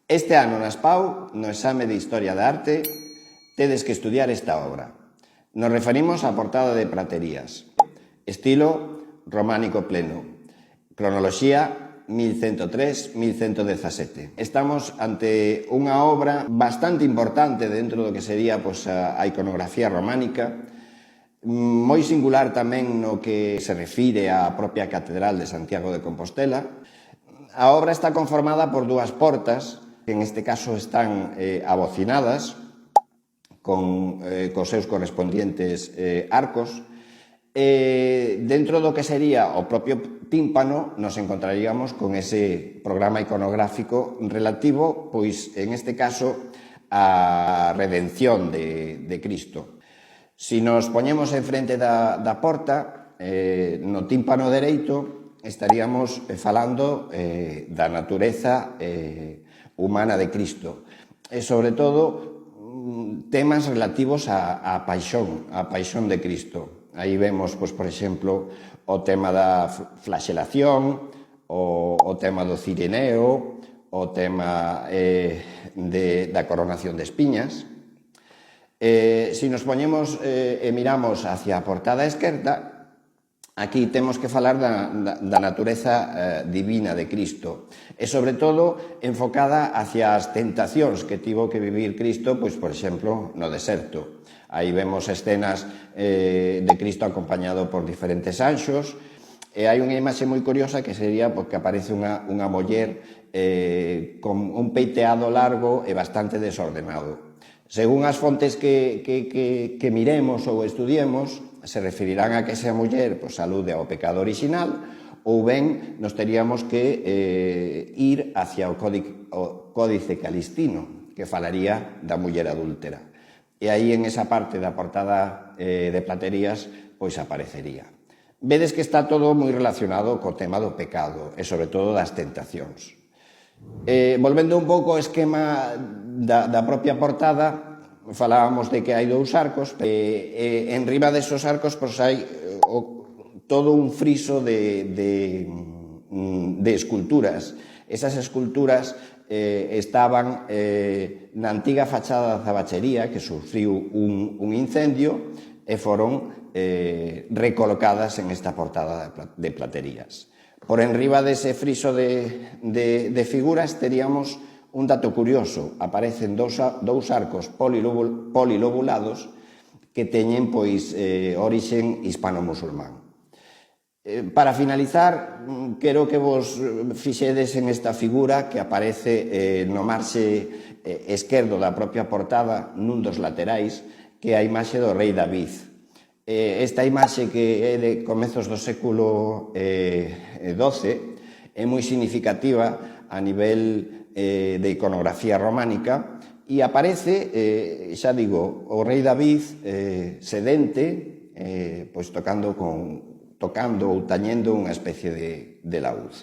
Este ano na SPAU, no exame de Historia da Arte, tedes que estudiar esta obra. Nos referimos á portada de Praterías. Estilo románico pleno. Cronoloxía 1103-1117. Estamos ante unha obra bastante importante dentro do que sería a iconografía románica, moi singular tamén no que se refire á propia Catedral de Santiago de Compostela. A obra está conformada por dúas portas, que en este caso están abocinadas, cos seus correspondientes arcos. Dentro do que sería o propio tímpano nos encontraríamos con ese programa iconográfico relativo, pois en este caso, á redención de Cristo. Si nos poñemos en frente da porta, no tímpano dereito estaríamos falando da natureza humana de Cristo e, sobre todo, temas relativos á paixón de Cristo. Aí vemos, por exemplo, o tema da flaxelación, o tema do cirineo, o tema da coronación de espiñas. Se nos poñemos e miramos hacia a portada esquerda, aquí temos que falar da natureza divina de Cristo e, sobre todo, enfocada hacia as tentacións que tivo que vivir Cristo, pois, por exemplo, no deserto. Aí vemos escenas de Cristo acompañado por diferentes anxos e hai unha imaxe moi curiosa que sería porque aparece unha muller con un peiteado largo e bastante desordenado. Según as fontes que miremos ou estudiemos, se referirán a que esa muller alude ao pecado orixinal ou ben nos teríamos que ir hacia o Códice Calistino, que falaría da muller adúltera. E aí en esa parte da portada de Praterías aparecería. Vedes que está todo moi relacionado co tema do pecado e sobre todo das tentacións. Volvendo un pouco ao esquema da propia portada, falábamos de que hai dous arcos e en riba desos arcos hai todo un friso de esculturas. Esas esculturas estaban na antiga fachada da zabachería que sufriu un incendio e foron recolocadas en esta portada de Praterías. Por enriba dese friso de figuras teríamos un dato curioso: aparecen dous arcos polilobulados que teñen orixen hispano-musulmán. Para finalizar, quero que vos fixedes en esta figura que aparece no marxe esquerdo da propia portada, nun dos laterais, que é a imaxe do rei David. Esta imaxe, que é de comezos do século XII, é moi significativa a nivel de iconografía románica e aparece, xa digo, o rei David sedente, tocando ou tañendo unha especie de laúd.